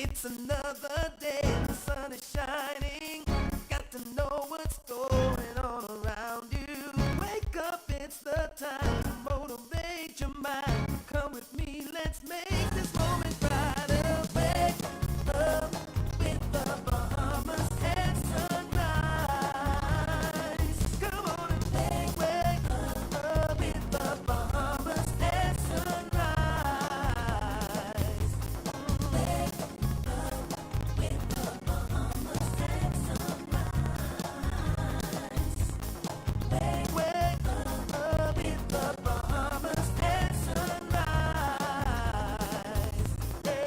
It's another day, the sun is shining. Got to know what's going on around you. Wake up, it's the time to motivate your mind. Come with me, let's make this moment brighter. Wake up with the Bahamas and sunrise. Come on and wake up with the Bahamas and sunrise. Wake up with the Bahamas and sunrise. Wake up with the Bahamas and sunrise. Hey.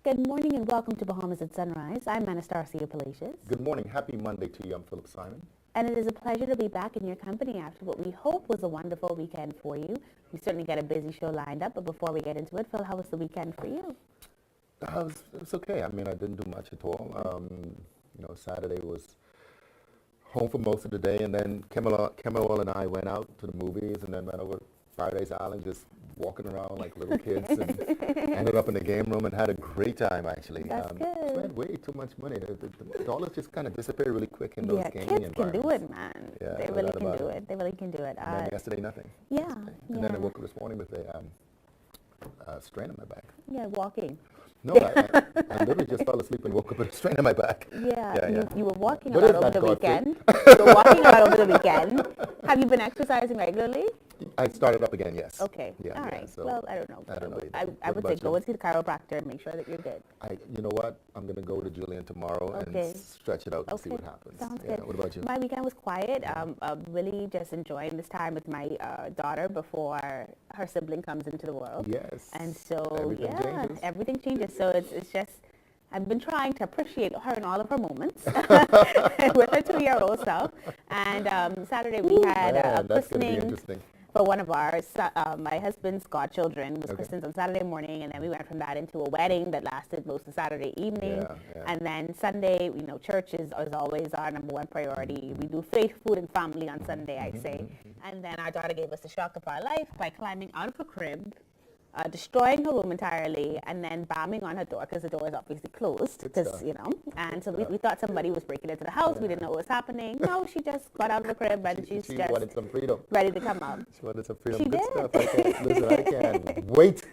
Good morning and welcome to Bahamas at Sunrise. I'm Anastasia Palacios. Good morning. Happy Monday to you. I'm Philip Simon. And it is a pleasure to be back in your company after what we hope was a wonderful weekend for you. We certainly got a busy show lined up, but before we get into it, Phil, how was the weekend for you? It was okay. I mean, I didn't do much at all. Saturday was home for most of the day, and then Kemal and I went out to the movies, and then went over to Paradise Island, just walking around like little kids, and ended up in the game room and had a great time, actually. That's good. Spent way too much money. The dollars just kind of disappear really quick in those gaming kids can do environments. it, man. Yeah, They no really doubt can about do it. it. They really can do it. And then yesterday, nothing. Yeah, And then I yeah. woke up this morning with a strain on my back. Yeah, walking. No, I literally just fell asleep and woke up with a strain on my back. Yeah, you were walking But a lot isn't over that the God-free? weekend. You were walking a lot over the weekend. Have you been exercising regularly? I started up again, yes. Okay. Yeah, All yeah, right. so Well, I don't know. I don't know either. I What would say about go you? and see the chiropractor and make sure that you're good. You know what? I'm going to go to Julian tomorrow Okay. and stretch it out and see Okay. what happens. Sounds Yeah, good. what about you? My weekend was quiet. Really just enjoying this time with my daughter before her sibling comes into the world. Yes. And so, Everything changes. everything changes. So it's just, I've been trying to appreciate her in all of her moments with her 2-year-old self. And Saturday we had a Man, that's going to be christening interesting. for one of our, my husband's godchildren was Okay. christened on Saturday morning, and then we went from that into a wedding that lasted most of Saturday evening. Yeah. And then Sunday, church is always our number one priority. We do faith, food, and family on Sunday, I say. And then our daughter gave us the shock of our life by climbing out of her crib, destroying her room entirely, and then banging on her door because the door is obviously closed. Good Because stuff. and so we thought somebody was breaking into the house. We didn't know what was happening. No, she just got out of her crib and she's She just wanted some freedom. ready to come out. She wanted some freedom. She Good did. stuff. I can't wait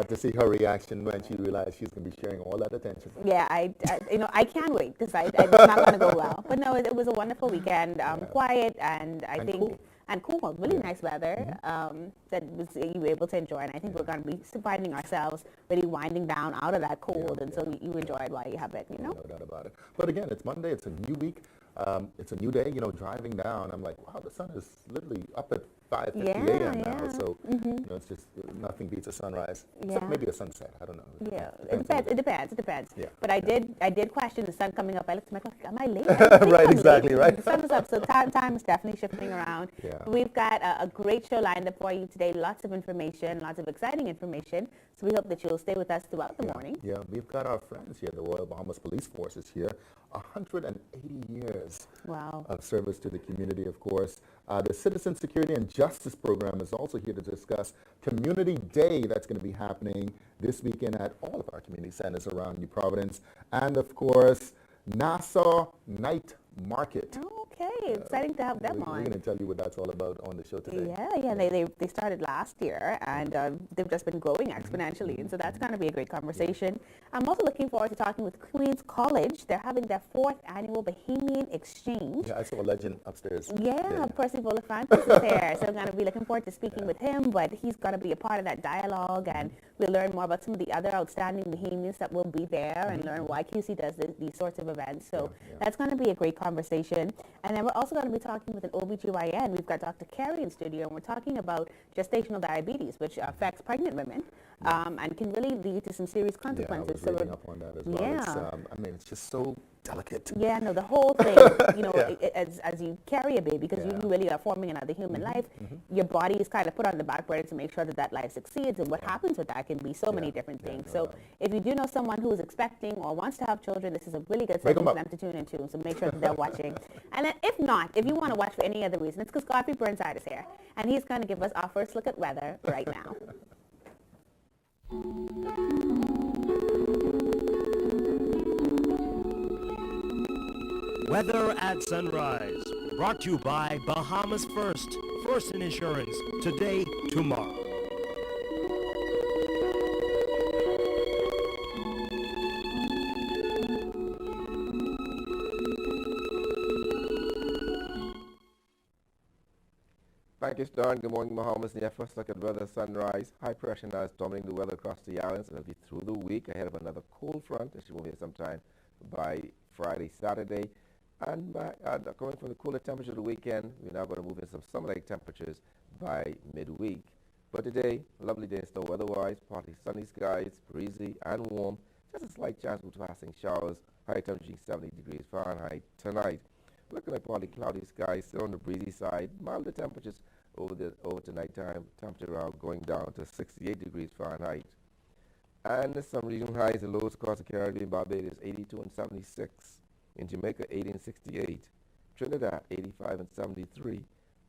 to see her reaction when she realized she's going to be sharing all that attention. Yeah, I can't wait because it's not going to go well. But no, it was a wonderful weekend, quiet, and I And think cool. and cool, really nice weather that was you were able to enjoy. And I think we're going to be finding ourselves really winding down out of that cold, and so you enjoy it while you have it. No doubt about it. But again, it's Monday. It's a new week. It's a new day. Driving down, I'm like, wow, the sun is literally up at 5:50 a.m. now. Yeah. So it's just nothing beats a sunrise. Yeah. Except maybe a sunset. I don't know. Yeah, Depends on it depends. Yeah. But I did question the sun coming up. I looked at my clock. Am I late? Right, exactly, right. The sun is up, so time is definitely shifting around. Yeah. We've got a great show lined up for you today. Lots of information, lots of exciting information. So we hope that you'll stay with us throughout the morning. Yeah, we've got our friends here. The Royal Bahamas Police Force is here. 180 years Wow. of service to the community, of course. The Citizen Security and Justice Program is also here to discuss Community Day that's going to be happening this weekend at all of our community centers around New Providence. And, of course, Nassau Night Market. Okay, exciting to have them We're on. going to tell you what that's all about on the show today. Yeah. They started last year, and they've just been growing exponentially, and so that's going to be a great conversation. I'm also looking forward to talking with Queen's College. They're having their 4th annual Bahamian Exchange. Yeah, I saw a legend upstairs. Yeah, Percy Volafantis is there, so I'm going to be looking forward to speaking with him, but he's going to be a part of that dialogue, and we'll learn more about some of the other outstanding Bahamians that will be there and learn why QC does these sorts of events. So that's going to be a great conversation. And then we're also going to be talking with an OBGYN. We've got Dr. Carey in studio, and we're talking about gestational diabetes, which affects pregnant women. and can really lead to some serious Yeah, I consequences. was reading up on that as well. It's, Yeah. I mean, it's just so delicate. Yeah, no, the whole thing, you know, Yeah. as you carry a baby, because Yeah. you really are forming another human life, your body is kind of put on the back burner to make sure that that life succeeds, and what happens with that can be so many different Yeah, things. no So doubt. if you do know someone who is expecting or wants to have children, this is a really good Wake 'em segment for up. them to tune into, so make sure that they're watching. And then if not, if you want to watch for any other reason, it's because Godfrey Burnside is here, and he's going to give us our first look at weather right now. Weather at sunrise. Brought to you by Bahamas First. First in insurance. Today, tomorrow. Thank you, Stern. Good morning, Bahamas. Yeah, first look at weather sunrise. High pressure now is dominating the weather across the islands. It'll be through the week ahead of another cold front. It should be here sometime by Friday, Saturday. And coming from the cooler temperature of the weekend, we're now going to move in some summer-like temperatures by midweek. But today, lovely day still weather-wise, partly sunny skies, breezy and warm. Just a slight chance of passing showers. High temperature 70 degrees Fahrenheit tonight. Looking at partly cloudy skies, still on the breezy side. Milder temperatures over to nighttime. Temperature around going down to 68 degrees Fahrenheit. And some regional highs and lows across the Caribbean. Barbados 82 and 76. In Jamaica 80 and 68. Trinidad 85 and 73.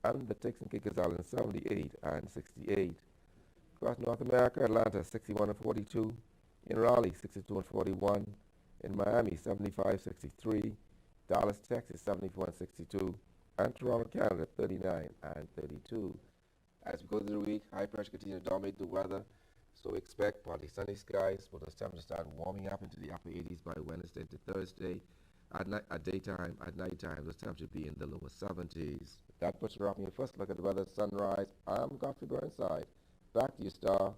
And the Turks and Caicos Islands 78 and 68. Across North America, Atlanta 61 and 42. In Raleigh 62 and 41. In Miami 75 63. Dallas, Texas, 74 and 62, and Toronto, Canada, 39 and 32. As we go through the week, high pressure continues to dominate the weather, so expect partly sunny skies, but those temperatures start warming up into the upper 80s by Wednesday to Thursday. At nighttime, those temperatures be in the lower 70s. That puts you off your first look at the weather sunrise. I'm Godfrey Burnside. Back to you, Star.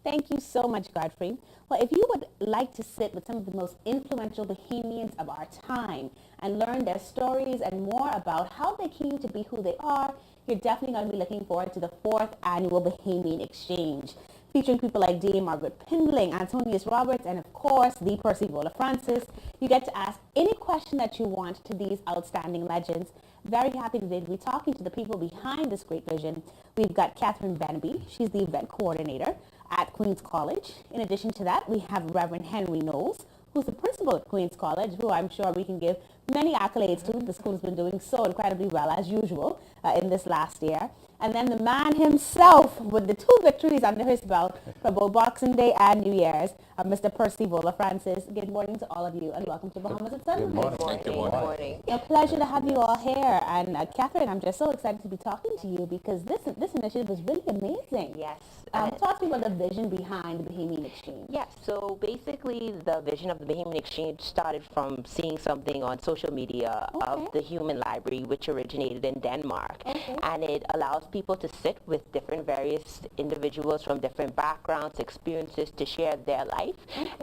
Thank you so much, Godfrey. Well, if you would like to sit with some of the most influential Bahamians of our time and learn their stories and more about how they came to be who they are, you're definitely going to be looking forward to the 4th Annual Bahamian Exchange, featuring people like D. Margaret Pindling, Antonius Roberts, and of course, the Percivola Francis. You get to ask any question that you want to these outstanding legends. Very happy today to be talking to the people behind this great vision. We've got Catherine Benby. She's the event coordinator at Queen's College. In addition to that, we have Reverend Henry Knowles, who's the principal at Queen's College, who I'm sure we can give many accolades to. The school's been doing so incredibly well, as usual, in this last year. And then the man himself, with the 2 victories under his belt for both Boxing Day and New Year's, Mr. Percivola Francis. Good morning to all of you, and welcome to Bahamas at Sunrise. Good morning. A pleasure to have you all here. And Catherine, I'm just so excited to be talking to you because this initiative is really amazing. Yes. Talk to me about the vision behind the Bahamian Exchange. Yes, so basically the vision of the Bahamian Exchange started from seeing something on social media of the Human Library, which originated in Denmark. And it allows people to sit with different various individuals from different backgrounds, experiences to share their life.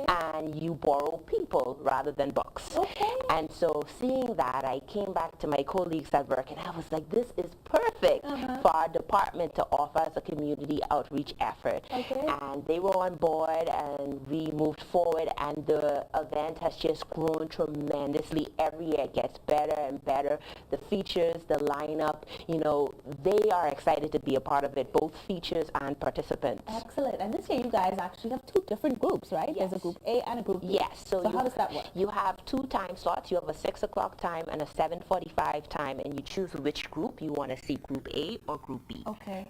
And you borrow people rather than books. And so seeing that, I came back to my colleagues at work and I was like, this is perfect for our department to offer as a community outreach effort. And they were on board and we moved forward, and the event has just grown tremendously. Every year it gets better and better. The features, the lineup, you know, they are excited to be a part of it, both features and participants. Excellent. And this year you guys actually have 2 different groups, right? Yes. There's a group A and a group B. Yes. So how does that work? You have 2 time slots. You have a 6 o'clock time and a 7:45 time, and you choose which group you want to see, group A or group B.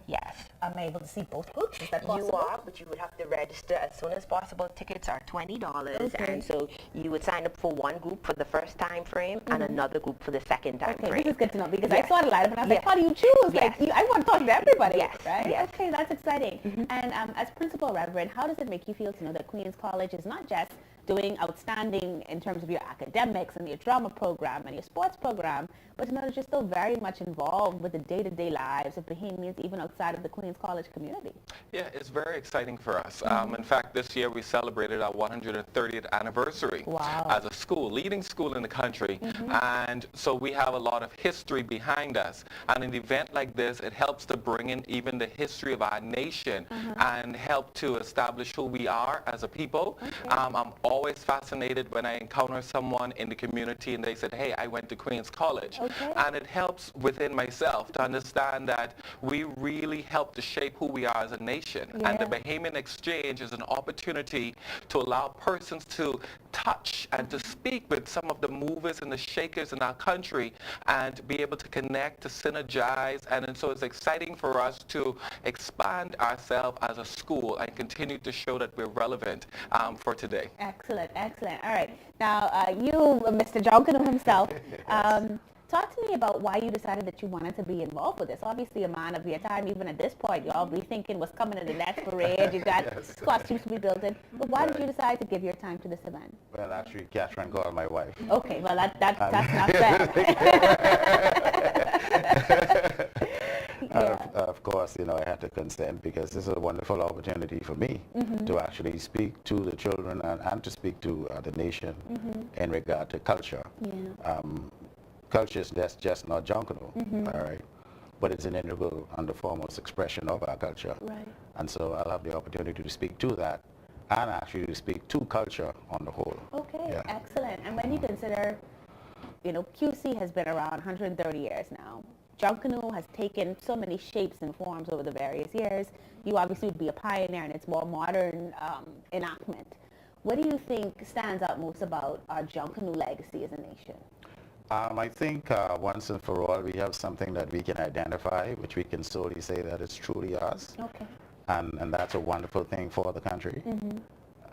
Yes. Am I able to see both groups? Is that possible? You are, but you would have to register as soon as possible. Tickets are $20, and so you would sign up for one group for the first time frame and another group for the second time frame. This is good to know because I saw the lineup and I was like, how do you choose? Like, I want to talk to everybody, right? Yes. Okay, that's exciting. And as Principal Reverend, how does it make you feel to know that Queen's College is not just doing outstanding in terms of your academics and your drama program and your sports program, but to know that you're still very much involved with the day-to-day lives of Bahamians, even outside of the Queens College community. Yeah, it's very exciting for us. In fact, this year we celebrated our 130th anniversary as a school, leading school in the country. And so we have a lot of history behind us. And an event like this, it helps to bring in even the history of our nation and help to establish who we are as a people. I'm always fascinated when I encounter someone in the community and they said, hey, I went to Queens College. And it helps within myself to understand that we really help to shape who we are as a nation. And the Bahamian Exchange is an opportunity to allow persons to touch and to speak with some of the movers and the shakers in our country and be able to connect, to synergize. And so it's exciting for us to expand ourselves as a school and continue to show that we're relevant for today. Excellent, excellent. All right. Now, you, Mr. Jonkin himself, talk to me about why you decided that you wanted to be involved with this. Obviously, a man of your time, even at this point, you all be thinking what's coming in the next parade. You got costumes to be built in. But why did you decide to give your time to this event? Well, actually, Catherine called my wife. Okay, well, that's not fair. Of course, I had to consent because this is a wonderful opportunity for me to actually speak to the children and to speak to the nation in regard to culture. Culture is just not Junkanoo, all right? But it's an integral and the foremost expression of our culture. Right. And so I'll have the opportunity to speak to that and actually to speak to culture on the whole. Okay, excellent. And when you consider, QC has been around 130 years now. Junkanoo has taken so many shapes and forms over the various years. You obviously would be a pioneer in its more modern enactment. What do you think stands out most about our Junkanoo legacy as a nation? I think once and for all, we have something that we can identify, which we can solely say that it's truly us. Okay. And that's a wonderful thing for the country.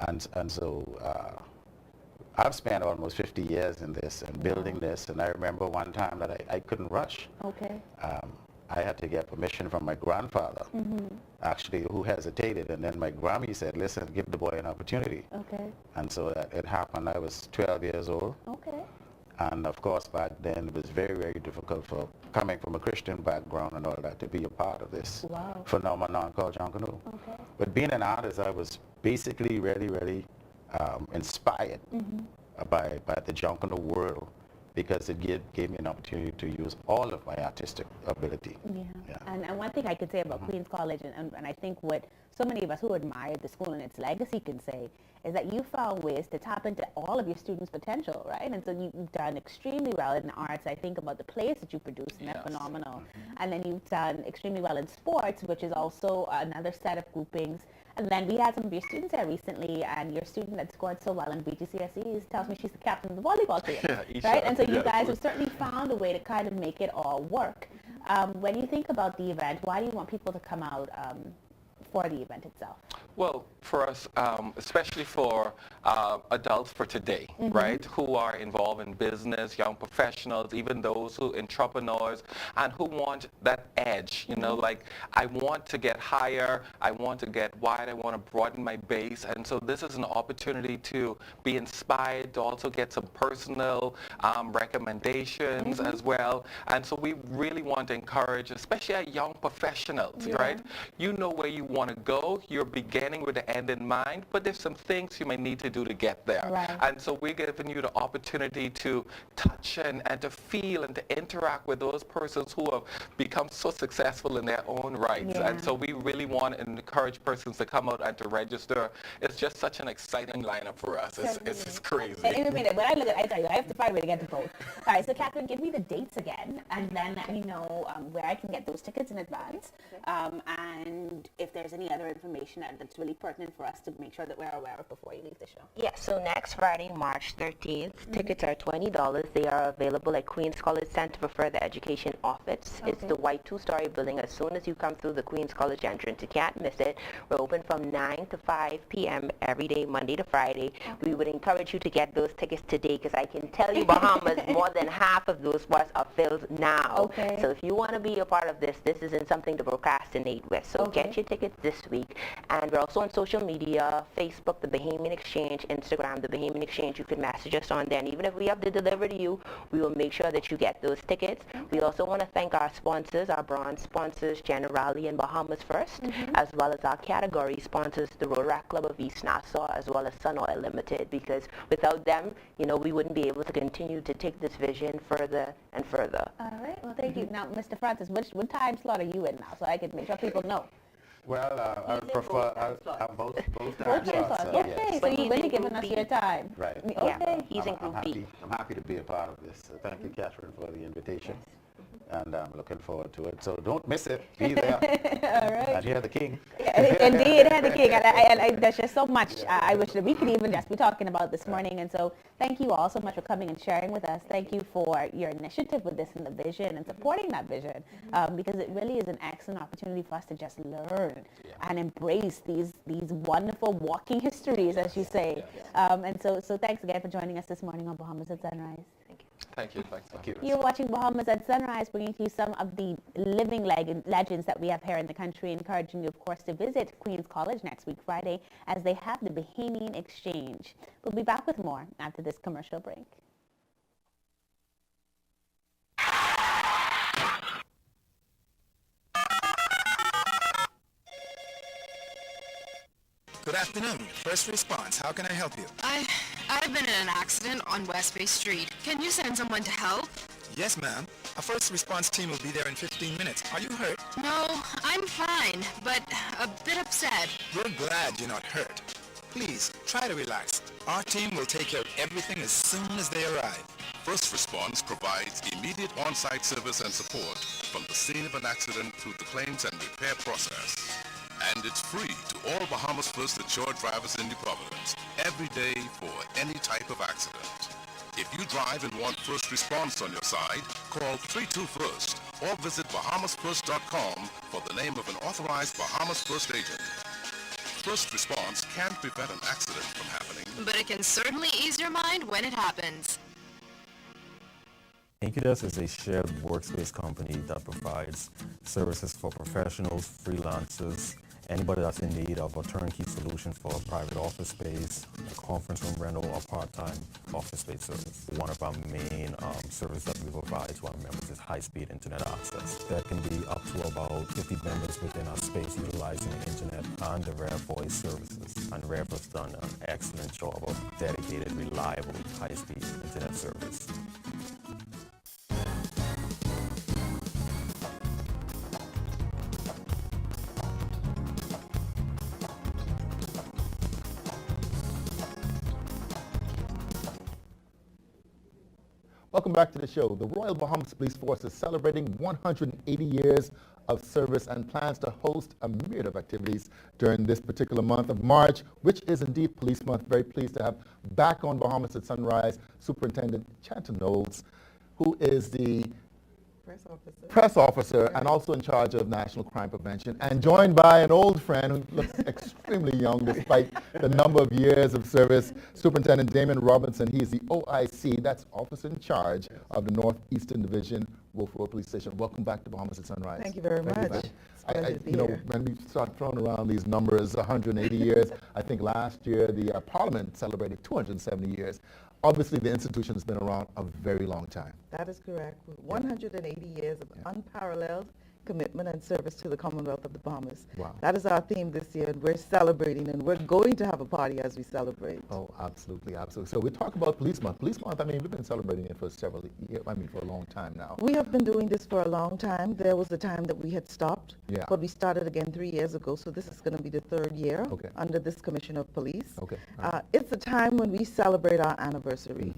And so I've spent almost 50 years in this and building this, and I remember one time that I couldn't rush. Okay. I had to get permission from my grandfather, actually, who hesitated, and then my Grammy said, listen, give the boy an opportunity. Okay. And so it happened. I was 12 years old. Okay. And of course, back then, it was very, very difficult for coming from a Christian background and all that to be a part of this phenomenon called Junkanoo. Okay. But being an artist, I was basically really, really inspired by the Junkanoo world because it gave me an opportunity to use all of my artistic ability. Yeah. And one thing I could say about Queens College, and I think what so many of us who admire the school and its legacy can say, is that you found ways to tap into all of your students' potential, right? And so you've done extremely well in arts. I think about the plays that you produced, and they're phenomenal. And then you've done extremely well in sports, which is also another set of groupings. And then we had some of your students there recently, and your student that scored so well in BGCSEs tells me she's the captain of the volleyball team, right? And so you guys have certainly found a way to kind of make it all work. When you think about the event, why do you want people to come out for the event itself? Well, for us, especially for adults for today, right, who are involved in business, young professionals, even those who entrepreneurs, and who want that edge, like I want to get higher, I want to get wide, I want to broaden my base, and so this is an opportunity to be inspired, to also get some personal recommendations as well, and so we really want to encourage, especially our young professionals, right? You know where you want to go, you're beginning with the end in mind, but there's some things you may need to do to get there. Right. And so we're giving you the opportunity to touch and to feel and to interact with those persons who have become so successful in their own rights. And so we really want to encourage persons to come out and to register. It's just such an exciting lineup for us. It's crazy. Wait a minute. When I look at it, I tell you, I have to find a way to get to both. All right, so Catherine, give me the dates again, and then let me know where I can get those tickets in advance, and if there's any other information that's really pertinent for us to make sure that we're aware of before you leave the show. Yes, so next Friday, March 13th, tickets are $20. They are available at Queens College Center for Further Education office. It's the white two-story building. As soon as you come through the Queens College entrance, you can't miss it. We're open from 9 to 5 p.m. every day, Monday to Friday. We would encourage you to get those tickets today because I can tell you, Bahamas, more than half of those spots are filled now. So if you want to be a part of this, this isn't something to procrastinate with. So get your tickets this week. And we're also on social media, Facebook, The Bahamian Exchange, Instagram, The Bahamian Exchange. You can message us on there. And even if we have to deliver to you, we will make sure that you get those tickets. We also want to thank our sponsors, our bronze sponsors, Generali and Bahamas First, as well as our category sponsors, the Rotaract Club of East Nassau, as well as Sun Oil Limited, because without them, we wouldn't be able to continue to take this vision further and further. All right. Well, thank you. Now, Mr. Francis, what time slot are you in now, so I can make sure people know? Well, I would prefer both time Okay, slots. okay, Yes. so you've really given us your time. Right. Okay. He's in Group B. I'm happy to be a part of this. Thank you, Catherine, for the invitation. And I'm looking forward to it. So don't miss it. Be there. All right. And hear the king. Indeed, Head the King. And there's just so much I wish that we could even just be talking about this morning. And so thank you all so much for coming and sharing with us. Thank you for your initiative with this and the vision and supporting that vision, because it really is an excellent opportunity for us to just learn and embrace these wonderful walking histories, as you say. And so thanks again for joining us this morning on Bahamas at Sunrise. Thank you. Thank you. You're watching Bahamas at Sunrise, bringing to you some of the living legends that we have here in the country, encouraging you, of course, to visit Queen's College next week, Friday, as they have the Bahamian Exchange. We'll be back with more after this commercial break. Good afternoon. First response. How can I help you? I've been in an accident on West Bay Street. Can you send someone to help? Yes, ma'am. A first response team will be there in 15 minutes. Are you hurt? No, I'm fine, but a bit upset. We're glad you're not hurt. Please, try to relax. Our team will take care of everything as soon as they arrive. First Response provides immediate on-site service and support from the scene of an accident through the claims and repair process. And it's free to all Bahamas First insured drivers in New Providence every day for any type of accident. If you drive and want first response on your side, call 32-FIRST or visit bahamasfirst.com for the name of an authorized Bahamas First agent. First response can't prevent an accident from happening, But it can certainly ease your mind when it happens. Incudesk is a shared workspace company that provides services for professionals, freelancers, anybody that's in need of a turnkey solution for a private office space, a conference room rental, or part-time office space service. One of our main services that we provide to our members is high-speed internet access. There can be up to about 50 members within our space utilizing the internet and the Rare Voice services. And Rare has done an excellent job of dedicated, reliable, high-speed internet service. Welcome back to the show. The Royal Bahamas Police Force is celebrating 180 years of service and plans to host a myriad of activities during this particular month of March, which is indeed Police Month. Very pleased to have back on Bahamas at Sunrise Superintendent Chanton Knowles, who is the press officer and also in charge of national crime prevention, and joined by an old friend who looks extremely young despite the number of years of service, Superintendent Damon Robinson. He is the OIC, that's Officer in Charge of the Northeastern Division, Wolf Road Police Station. Welcome back to Bahamas at Sunrise. Thank you very much. When we start throwing around these numbers, 180 years, I think last year the Parliament celebrated 270 years. Obviously, the institution has been around a very long time. That is correct. 180 years of unparalleled commitment and service to the Commonwealth of the Bahamas. Wow. That is our theme this year, and we're celebrating, and we're going to have a party as we celebrate. Oh, absolutely, absolutely. So we talk about Police Month. Police Month, I mean, we've been celebrating it for several years, for a long time now. We have been doing this for a long time. There was a time that we had stopped, Yeah. but we started again 3 years ago, so this is going to be the third year under this Commission of Police. Okay. It's a time when we celebrate our anniversary,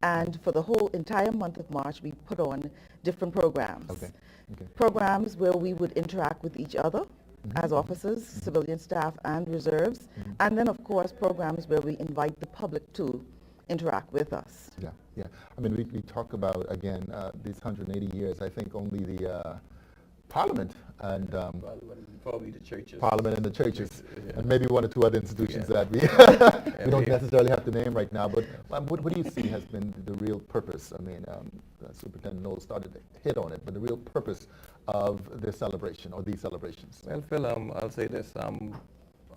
and for the whole entire month of March, we put on different programs. Okay. Programs where we would interact with each other as officers, civilian staff, and reserves, and then, of course, programs where we invite the public to interact with us. Yeah, yeah. I mean, we talk about, again, these 180 years. I think only the Parliament and probably the churches. Parliament and the churches, and maybe one or two other institutions that we we don't necessarily have to name right now. But what do you see has been the real purpose? I mean, Superintendent Knowles started to hit on it, but the real purpose of this celebration or these celebrations. Well, Phil, I'll say this.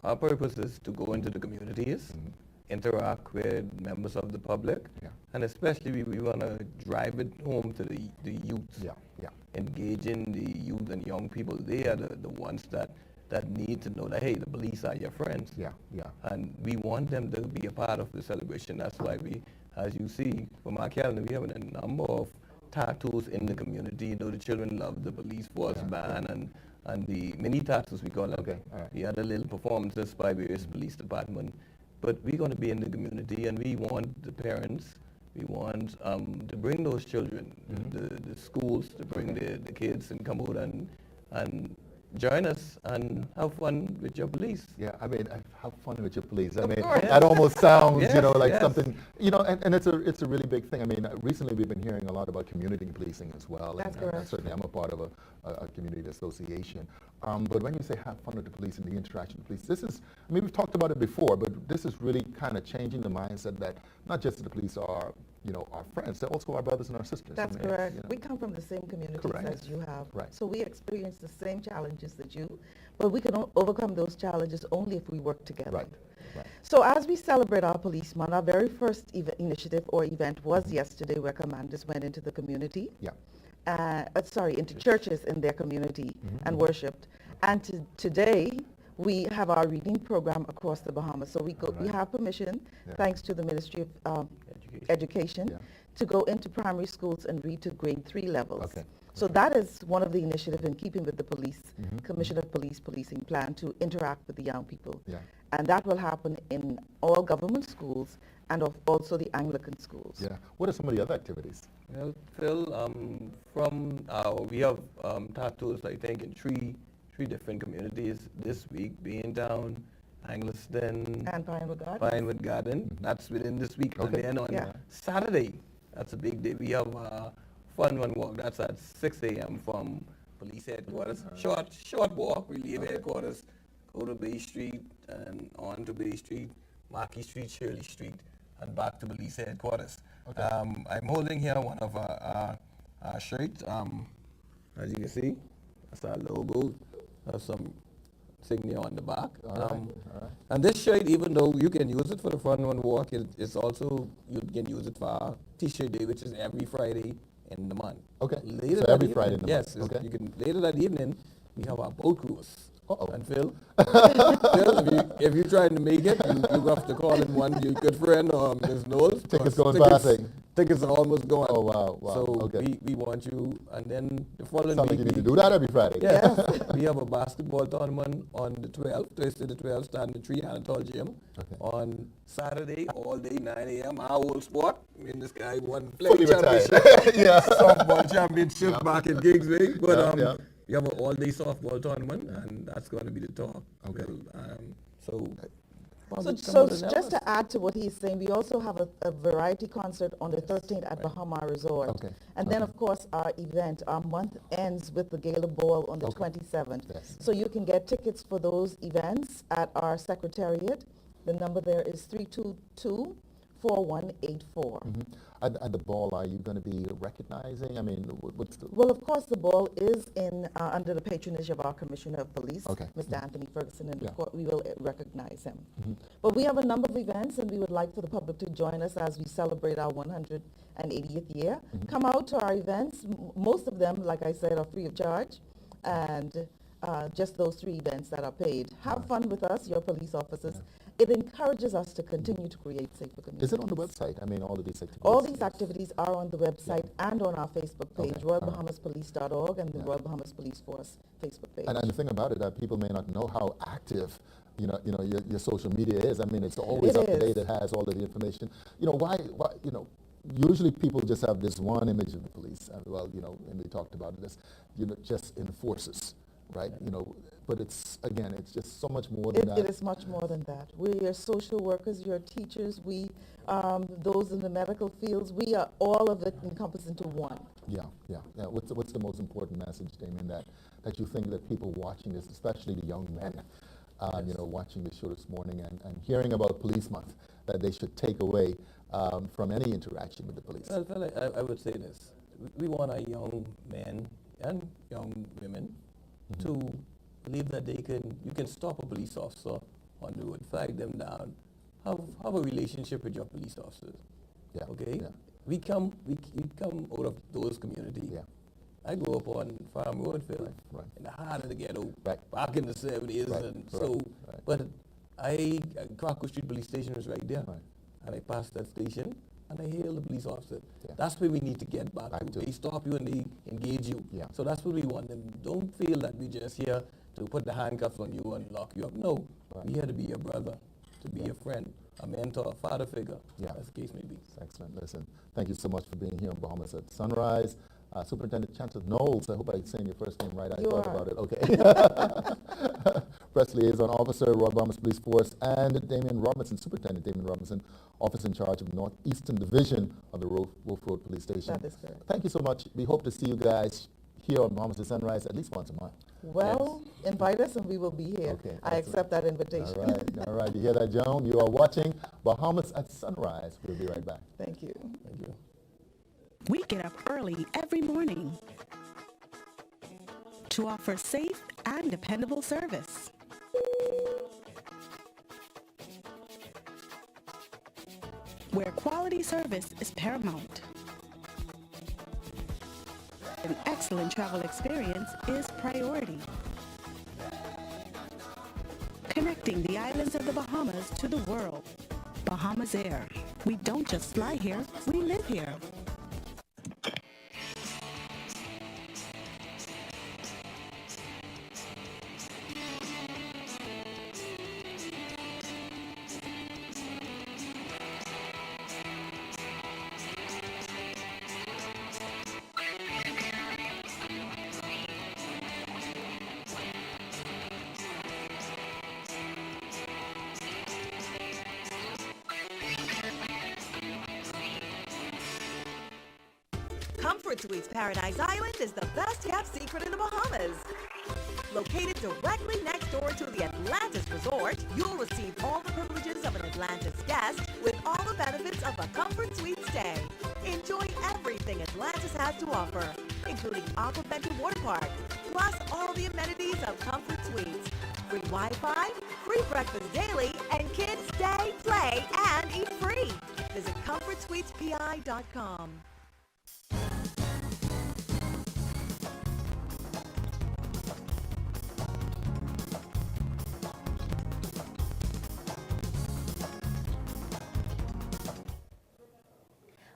Our purpose is to go into the communities, interact with members of the public, and especially we want to drive it home to the youth. Engaging the youth and young people. They are the ones that need to know that, hey, the police are your friends. And we want them to be a part of the celebration. That's why we, as you see from our calendar, we have a number of tattoos in the community. You know, the children love the police force band and the mini tattoos, we call them. The other little performances by various police department. But we're going to be in the community, and we want the parents, we want to bring those children, the schools, to bring the kids and come out and join us and have fun with your police. Yeah, I mean, have fun with your police. I mean, that almost sounds, you know, like something, you know, and it's a really big thing. I mean, recently we've been hearing a lot about community policing as well. That's and correct. Certainly I'm a part of a community association. But when you say have fun with the police and the interaction with the police, this is, I mean, we've talked about it before, but this is really kind of changing the mindset that not just the police are, you know, our friends, they're also our brothers and our sisters. That's I mean, correct. you know. We come from the same communities Correct. as you have. Right. So we experience the same challenges that you, but we can overcome those challenges only if we work together. Right. So as we celebrate our police month, our very first initiative or event was yesterday, where commanders went into the community. Into churches in their community and worshipped. And today, we have our reading program across the Bahamas. So we have permission, thanks to the Ministry of Education, to go into primary schools and read to grade 3 levels. So that is one of the initiatives in keeping with the police, Commission of Police policing plan to interact with the young people. And that will happen in all government schools and also the Anglican schools. Yeah. What are some of the other activities? Well, Phil, we have tattoos, I think, in three different communities this week, being down Angliston and Pinewood Garden. That's within this week. And then on Saturday, that's a big day. We have a fun one walk. That's at 6 a.m. from police headquarters. Short walk. We leave headquarters, go to Bay Street and on to Bay Street, Marquis Street, Shirley Street, and back to police headquarters. I'm holding here one of our shirts. As you can see, that's our logo. Has some signature on the back. And this shirt, even though you can use it for the front one walk, it's also, you can use it for our T-shirt day, which is every Friday in the month. Later so every Friday in the month. Yes, you can. Later that evening, we have our boat cruise. And Phil, if you're trying to make it, you have to call in one your good friend, Ms. Knowles. Tickets going passing. Tickets are almost gone. Oh, wow. So we want you, and then the following Sounds week. like you need to do that every Friday. Yes. We have a basketball tournament on the 12th, Thursday the 12th, starting at 3 Anatole Gym. On Saturday, all day, 9 a.m., our old sport. In this guy won Fully retired. softball championship back in Kingsway. But we have an all-day softball tournament, and that's going to be the talk. So just to add to what he's saying, we also have a variety concert on the 13th at Bahamas Resort. And then, of course, our event, our month ends with the Gala Ball on the 27th. So you can get tickets for those events at our secretariat. The number there is 322-4184. At the ball, are you going to be recognizing? I mean, what's the... Well, of course, the ball is in under the patronage of our Commissioner of Police, Mr. Anthony Ferguson, and of course, we will recognize him. But we have a number of events, and we would like for the public to join us as we celebrate our 180th year. Come out to our events. Most of them, like I said, are free of charge, and just those 3 events that are paid. Have fun with us, your police officers. It encourages us to continue to create safer communities. Is it on the website? I mean, all of these activities? All these activities are on the website and on our Facebook page, RoyalBahamasPolice.org and the Royal Bahamas Police Force Facebook page. And the thing about it, that people may not know how active your social media is. I mean, it's always up to date. It has all of the information. You know, why usually people just have this one image of the police. Well, and we talked about it as, just enforcers, right? But it's just so much more than that. It is much more than that. We are social workers, you're teachers, we, those in the medical fields, we are all of it encompassed into one. Yeah. What's the most important message, Damien, that you think that people watching this, especially the young men, watching the show this morning and hearing about Police Month, that they should take away from any interaction with the police? Well, I would say this. we want our young men and young women to believe that you can stop a police officer on the road, flag them down, have a relationship with your police officers. Yeah. Okay? Yeah. We come out of those communities. Yeah. I grew up on Farm Road, Phil, in the heart of the ghetto, back in the 70s. But Crocker Street Police Station was right there. And I passed that station, and I hailed the police officer. Yeah. That's where we need to get back to. They stop you and they engage you. Yeah. So that's what we want them. Don't feel that we're just here to put the handcuffs on you and lock you up. No, we're here to be your brother, to be your friend, a mentor, a father figure, as the case may be. Excellent. Listen, thank you so much for being here on Bahamas at Sunrise. Superintendent Chancellor Knowles, I hope I'm saying your first name right. I thought about it. Okay. Press Liaison Officer, Royal Bahamas Police Force, and Damian Robinson, Superintendent Damian Robinson, Officer in charge of Northeastern Division of the Wolf Road Police Station. That is good. Thank you so much. We hope to see you guys here on Bahamas at Sunrise at least once a month. Well, invite us and we will be here. Okay, I accept that invitation. All right, all right. You hear that, Joan? You are watching Bahamas at Sunrise. We'll be right back. Thank you. Thank you. We get up early every morning to offer safe and dependable service. Where quality service is paramount. An excellent travel experience is priority. Connecting the islands of the Bahamas to the world. Bahamas Air. We don't just fly here, we live here. Comfort Suites Paradise Island is the best kept secret in the Bahamas. Located directly next door to the Atlantis Resort, you'll receive all the privileges of an Atlantis guest with all the benefits of a Comfort Suite stay. Enjoy everything Atlantis has to offer, including complimentary water park, plus all the amenities of Comfort Suites. Free Wi-Fi, free breakfast daily, and kids stay, play, and eat free. Visit ComfortSuitesPI.com.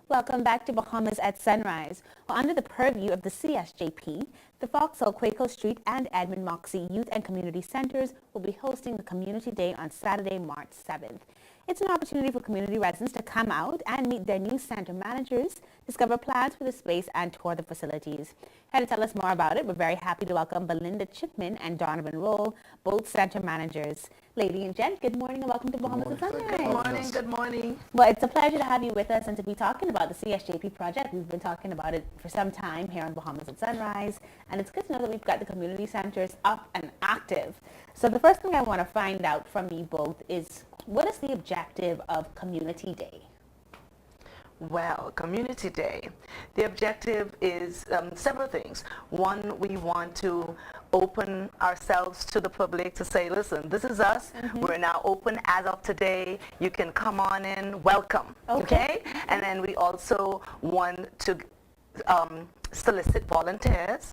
Welcome back to Bahamas at Sunrise. Well, under the purview of the CSJP, the Foxhole, Quaco Street, and Edmund Moxie Youth and Community Centers will be hosting the Community Day on Saturday, March 7th. It's an opportunity for community residents to come out and meet their new center managers, discover plans for the space, and tour the facilities. Here to tell us more about it, we're very happy to welcome Belinda Chipman and Donovan Roll, both center managers. Lady and gent, good morning and welcome to Bahamas at Sunrise. Good morning, good morning. Well, it's a pleasure to have you with us and to be talking about the CSJP project. We've been talking about it for some time here on Bahamas at Sunrise, and it's good to know that we've got the community centers up and active. So the first thing I want to find out from you both is, what is the objective of Community Day? Well, Community Day, the objective is several things. One, we want to open ourselves to the public to say, listen, this is us. We're now open as of today. You can come on in. Welcome. Okay? And then we also want to solicit volunteers.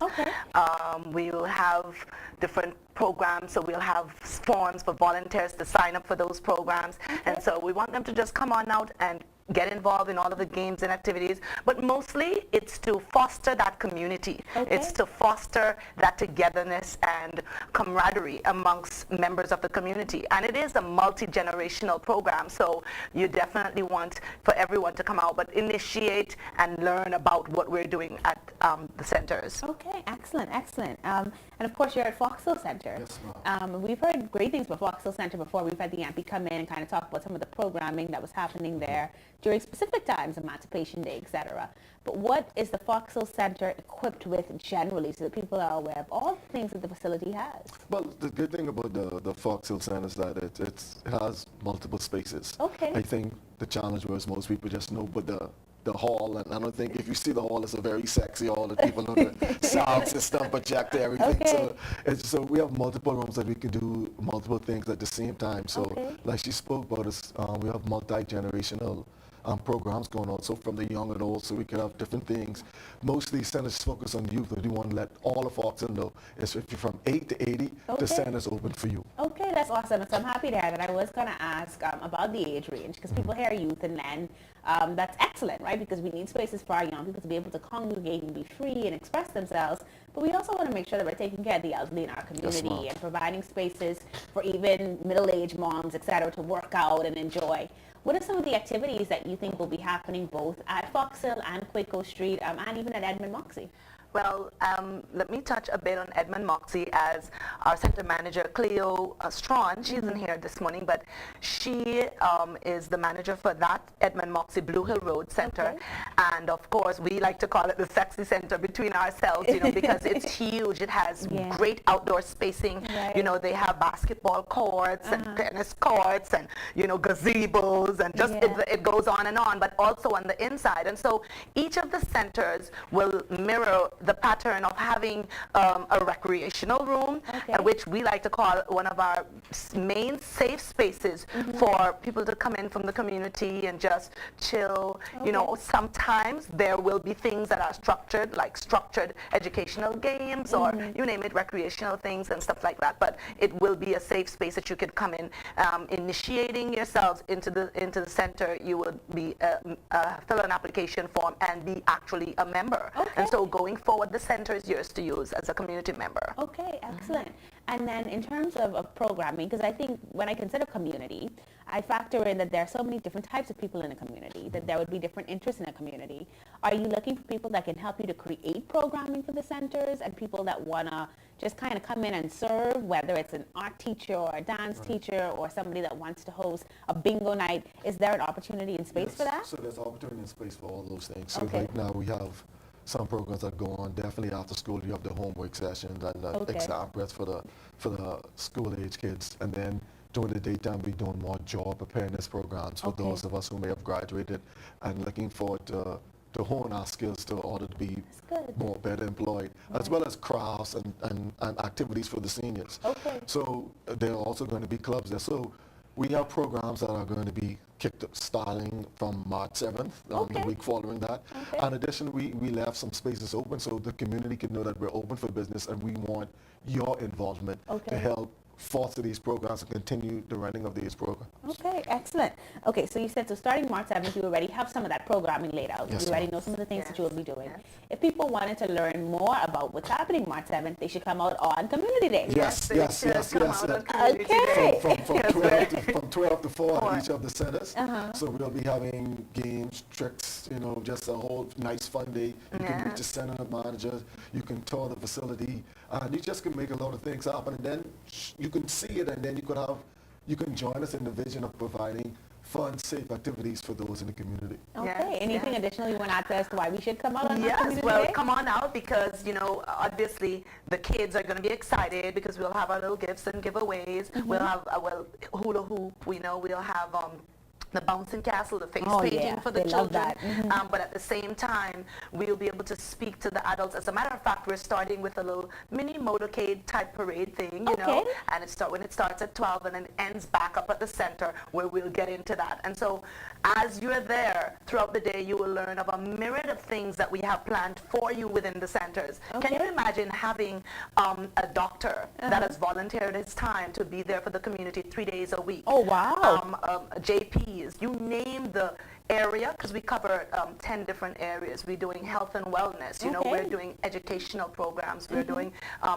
We will have different programs, so we'll have forms for volunteers to sign up for those programs. And so we want them to just come on out and get involved in all of the games and activities, but mostly it's to foster that community. It's to foster that togetherness and camaraderie amongst members of the community. And it is a multi-generational program, so you definitely want for everyone to come out, but initiate and learn about what we're doing at the centers. Okay, excellent, excellent. And of course, you're at Foxhole Center. Yes, we've heard great things about Foxhole Center before. We've had the AMPI come in and kind of talk about some of the programming that was happening there during specific times, Emancipation Day, etc. But what is the Foxhole Center equipped with generally so that people are aware of all the things that the facility has? Well, the good thing about the Foxhole Center is that it has multiple spaces. I think the challenge was most people just know what the the hall, and I don't think if you see the hall, it's a very sexy hall. The people know the sound system, projector, everything. Okay. So we have multiple rooms that we can do multiple things at the same time. So like she spoke about, we have multi-generational programs going on. So from the young adults, so we can have different things. Most of these centers focus on youth, but we want to let all of Foxhill know if you're from 8 to 80, the center's open for you. Okay, that's awesome. So I'm happy to hear that. I was going to ask about the age range, because people hear youth and then that's excellent, right? Because we need spaces for our young people to be able to congregate and be free and express themselves. But we also want to make sure that we're taking care of the elderly in our community and providing spaces for even middle-aged moms, et cetera, to work out and enjoy. What are some of the activities that you think will be happening both at Foxhill and Quaco Street and even at Edmund Moxie? Well, let me touch a bit on Edmund Moxie as our center manager, Cleo Strawn. She isn't here this morning, but she is the manager for that Edmund Moxie Blue Hill Road Center. And of course, we like to call it the sexy center between ourselves, you know, because it's huge. It has great outdoor spacing. You know, they have basketball courts and tennis courts and, you know, gazebos and just it goes on and on, but also on the inside. And so each of the centers will mirror the pattern of having a recreational room, which we like to call one of our main safe spaces for people to come in from the community and just chill. You know, sometimes there will be things that are structured, like structured educational games or you name it, recreational things and stuff like that. But it will be a safe space that you could come in. Initiating yourselves into the center, you will be fill an application form and be actually a member. And so going forward, the center is yours to use as a community member. Okay, excellent. And then in terms of programming, because I think when I consider community, I factor in that there are so many different types of people in a community, that there would be different interests in a community. Are you looking for people that can help you to create programming for the centers and people that want to just kind of come in and serve, whether it's an art teacher or a dance teacher or somebody that wants to host a bingo night? Is there an opportunity in space for that? So there's opportunity in space for all those things. So right now we have some programs that go on. Definitely after school, you have the homework sessions and the exam prep for the school age kids. And then during the daytime, we're doing more job preparedness programs for those of us who may have graduated and looking forward to hone our skills to order to be more better employed, as well as crafts and activities for the seniors. So there are also going to be clubs there. So we have programs that are going to be kicked up starting from March 7th, the week following that. In addition, we left some spaces open so the community can know that we're open for business and we want your involvement to help foster these programs and continue the running of these programs. Okay, excellent. Okay, so you said, so starting March 7th, you already have some of that programming laid out. Yes, you already know some of the things that you will be doing. If people wanted to learn more about what's happening March 7th, they should come out on Community Day. Yes. Okay. From 12 to 4 at each of the centers. So we'll be having games, tricks, you know, just a whole nice fun day. You can meet the center managers, you can tour the facility, and you just can make a lot of things happen. And then you can see it, and then you can join us in the vision of providing fun, safe activities for those in the community. Okay. Anything additional you want to add as to why we should come out on Community well, Day? come on out because, you know, obviously the kids are going to be excited because we'll have our little gifts and giveaways. We'll have, hula hoop, we'll have the bouncing castle, the face painting for the children. But at the same time, we'll be able to speak to the adults. As a matter of fact, we're starting with a little mini motorcade type parade thing, you know, and when it starts at 12 and then ends back up at the center where we'll get into that. And so as you're there throughout the day, you will learn of a myriad of things that we have planned for you within the centers. Can you imagine having a doctor that has volunteered his time to be there for the community 3 days a week? Oh, wow. JPs, you name the area, because we cover 10 different areas. We're doing health and wellness, you know, we're doing educational programs, we're doing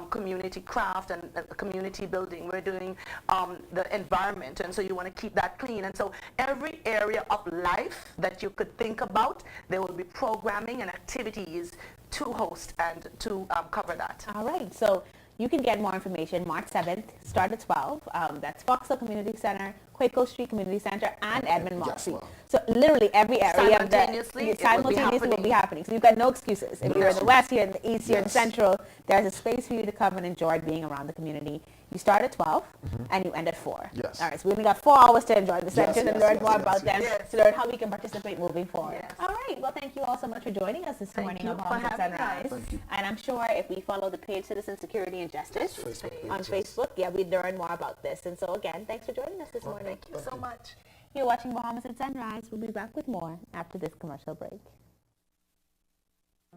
community craft and community building, we're doing the environment, and so you want to keep that clean. And so every area of life that you could think about, there will be programming and activities to host and to cover that. All right, so you can get more information March 7th, start at 12. That's Foxhill Community Center, Quaco Street Community Center, and Edmund Moxie. So literally every area of the simultaneously will be happening. So you've got no excuses. If you're in the west, you're in the east, you're in the central, there's a space for you to come and enjoy being around the community. You start at 12 and you end at 4. Yes. All right, so we only got 4 hours to enjoy the session and learn more about them, yes. to learn how we can participate moving forward. Yes. All right, well, thank you all so much for joining us this morning you on for Bahamas at having Sunrise. us. Thank you. And I'm sure if we follow the page Citizen Security and Justice on Facebook, we'd learn more about this. And so again, thanks for joining us this morning. Thank you so much. You're watching Bahamas at Sunrise. We'll be back with more after this commercial break.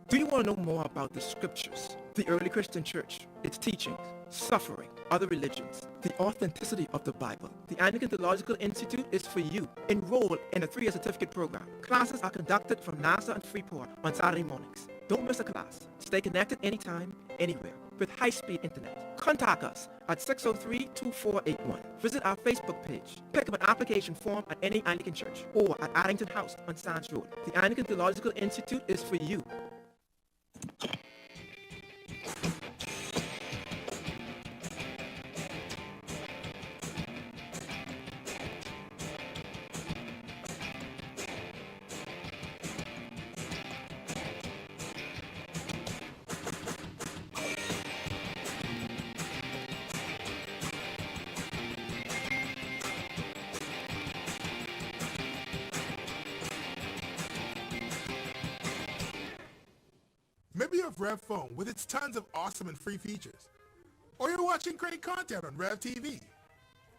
Do you want to know more about the scriptures, the early Christian church, its teachings, suffering, other religions, the authenticity of the Bible? The Anglican Theological Institute is for you. Enroll in a 3-year certificate program. Classes are conducted from NASA and Freeport on Saturday mornings. Don't miss a class. Stay connected anytime, anywhere, with high-speed internet. Contact us at 603-2481. Visit our Facebook page. Pick up an application form at any Anglican church or at Addington House on Sands Road. The Anglican Theological Institute is for you. Maybe you have Rev Phone with its tons of awesome and free features. Or you're watching great content on Rev TV.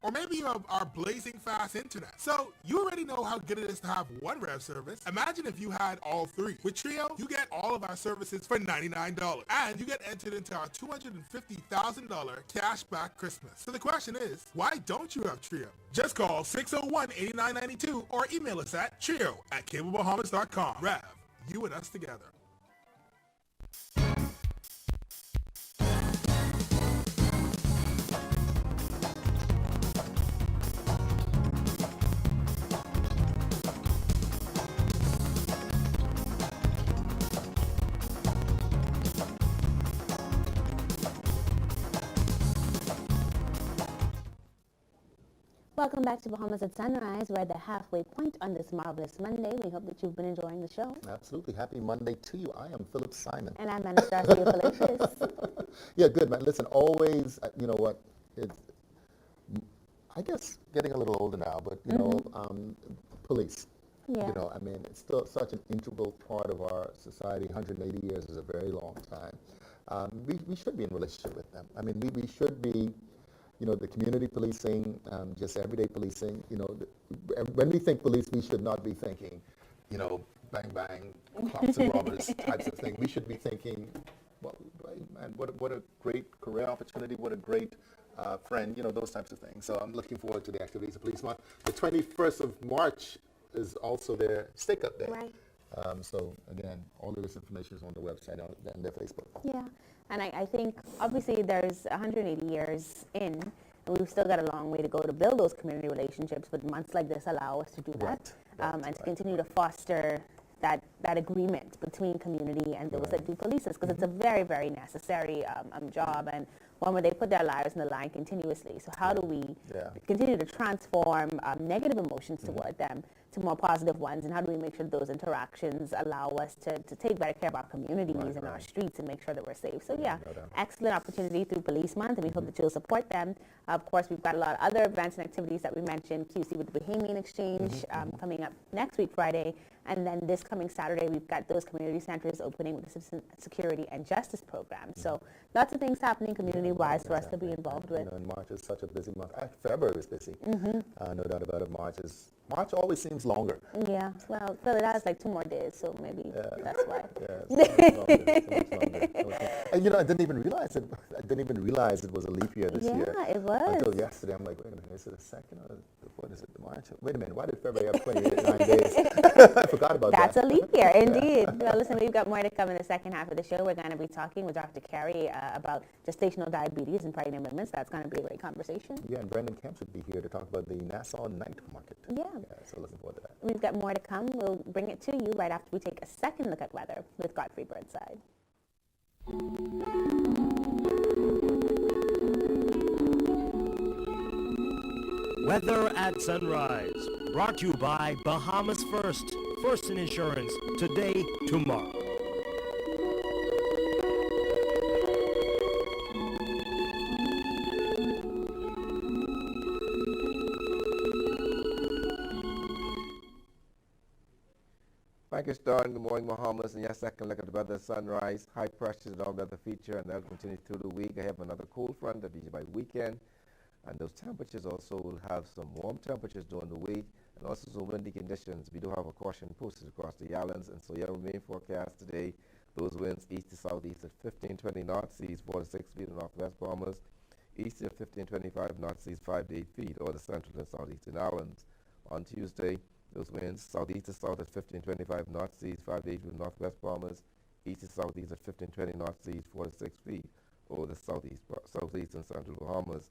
Or maybe you have our blazing fast internet. So you already know how good it is to have one Rev service. Imagine if you had all three. With Trio, you get all of our services for $99. And you get entered into our $250,000 cashback Christmas. So the question is, why don't you have Trio? Just call 601-8992 or email us at trio@cablebahamas.com. Rev, you and us together. Welcome back to Bahamas at Sunrise. We're at the halfway point on this marvelous Monday. We hope that you've been enjoying the show. Absolutely. Happy Monday to you. I am Philip Simon. And I'm Anastasia Felicius. Yeah, good, man. Listen, always, you know what, it's, I guess, getting a little older now, but, you know, police. Yeah. You know, I mean, it's still such an integral part of our society. 180 years is a very long time. We should be in relationship with them. I mean, we should be, you know, the community policing, just everyday policing. You know, when we think police, we should not be thinking, you know, bang, bang, cops and robbers types of thing. We should be thinking, well, man, what a great career opportunity, what a great friend, you know, those types of things. So I'm looking forward to the activities of Police Month. The 21st of March is also their stick-up day. Right. So again, all of this information is on the website and their Facebook. Yeah, and I think obviously there's 180 years in, and we've still got a long way to go to build those community relationships, but months like this allow us to do that, and to continue to foster that agreement between community and those that do police us, because it's a very, very necessary job, and one where they put their lives on the line continuously. So how do we continue to transform negative emotions toward them to more positive ones, and how do we make sure those interactions allow us to take better care of our communities and our streets and make sure that we're safe? So yeah, excellent opportunity through Police Month, and we hope that you'll support them. Of course, we've got a lot of other events and activities that we mentioned, QC with the Bahamian Exchange coming up next week, Friday, and then this coming Saturday, we've got those community centers opening with the Citizen Security and Justice program. So lots of things happening community-wise for us to be involved with. You know, and March is such a busy month. February is busy. No doubt about it. March always seems longer. Yeah, well, Phil, it has like 2 more days, so maybe that's why. And you know, I didn't even realize it was a leap year this year. Yeah, it was. Until yesterday, I'm like, wait a minute, is it a second or what is it, March? Wait a minute, why did February have 29 days? I forgot about that. That's a leap year, indeed. Well, listen, we've got more to come in the second half of the show. We're going to be talking with Dr. Carey about gestational diabetes in pregnant women. So that's going to be a great conversation. Yeah, and Brendan Kemp should be here to talk about the Nassau night market. Yeah. So looking forward to that. We've got more to come. We'll bring it to you right after we take a second look at weather with Godfrey Burnside. Weather at Sunrise, brought to you by Bahamas First. First in insurance, today, tomorrow. Thank you, Storm. Good morning, Bahamas. And your second look at the weather, sunrise. High pressure is our weather feature, and that will continue through the week. I have another cold front that will be by weekend. And those temperatures also will have some warm temperatures during the week and also some windy conditions. We do have a caution posted across the islands, and so your main forecast today, those winds east to southeast at 15-20 knots, seas 4 to 6 feet in Northwest Bahamas, east at 15-25 knots, seas 5 to 8 feet over the central and southeastern islands. On Tuesday, those winds southeast to south at 15-25 knots, seas 5 to 8 feet in Northwest Bahamas, east to southeast at 15-20 knots, seas 4 to 6 feet over the southeast and central Bahamas.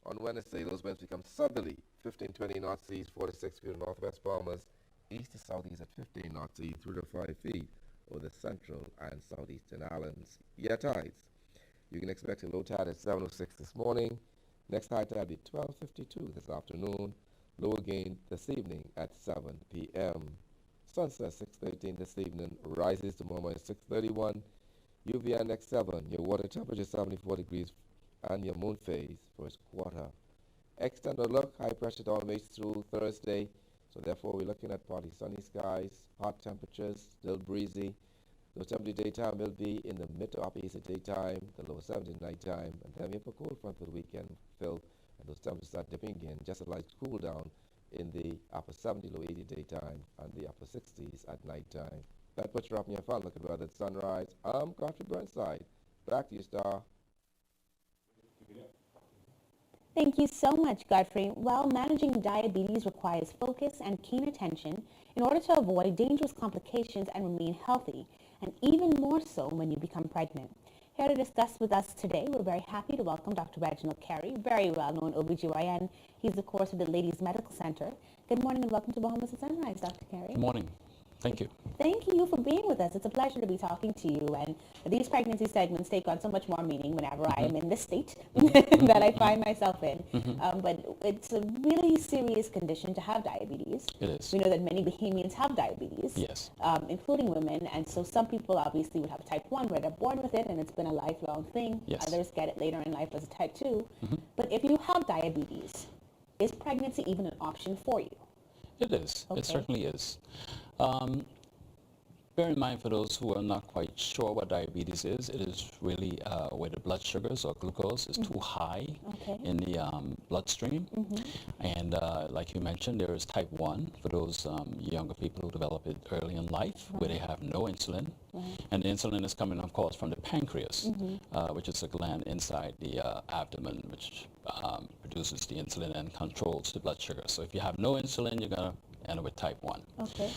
On Wednesday, those winds become southerly, 15-20 knots, seas 4 to 6 feet in Northwest Bahamas, east to southeast at 15 knots, seas 3 to 5 feet over the central and southeastern islands. Year tides. You can expect a low tide at 7:06 this morning. Next high tide will be 12:52 this afternoon. Low again this evening at 7 p.m. Sunset 6:13 this evening. Rises tomorrow at 6:31. UV next 7. Your water temperature 74 degrees and your moon phase first quarter. Extended look, high pressure dominates through Thursday. So therefore we're looking at partly sunny skies, hot temperatures, still breezy. Those temperatures daytime will be in the mid to upper east at daytime, the lower 70s nighttime, and then we have a cold front for the weekend, Phil, and those temperatures start dipping again, just a light cool down in the upper 70, low 80 daytime, and the upper 60s at nighttime. That puts you up in your fun look at weather at sunrise. I'm Godfrey Burnside. Back to you, Star. Thank you so much, Godfrey. Well, managing diabetes requires focus and keen attention in order to avoid dangerous complications and remain healthy, and even more so when you become pregnant. Here to discuss with us today, we're very happy to welcome Dr. Reginald Carey, very well-known OBGYN. He's, of course, with the Ladies Medical Center. Good morning and welcome to Bahamas at Sunrise, Dr. Carey. Good morning. Thank you. Thank you for being with us. It's a pleasure to be talking to you. And these pregnancy segments take on so much more meaning whenever I am in this state that I find myself in. But it's a really serious condition to have diabetes. It is. We know that many Bahamians have diabetes, yes, including women. And so some people obviously would have type 1 where they're born with it and it's been a lifelong thing. Yes. Others get it later in life as a type 2. But if you have diabetes, is pregnancy even an option for you? It is. Okay. It certainly is. Bear in mind, for those who are not quite sure what diabetes is, it is really where the blood sugars or glucose is too high in the bloodstream. And like you mentioned, there is type 1 for those younger people who develop it early in life, where they have no insulin. And the insulin is coming, of course, from the pancreas, which is a gland inside the abdomen, which produces the insulin and controls the blood sugar. So if you have no insulin, you're going to end up with type 1. Okay.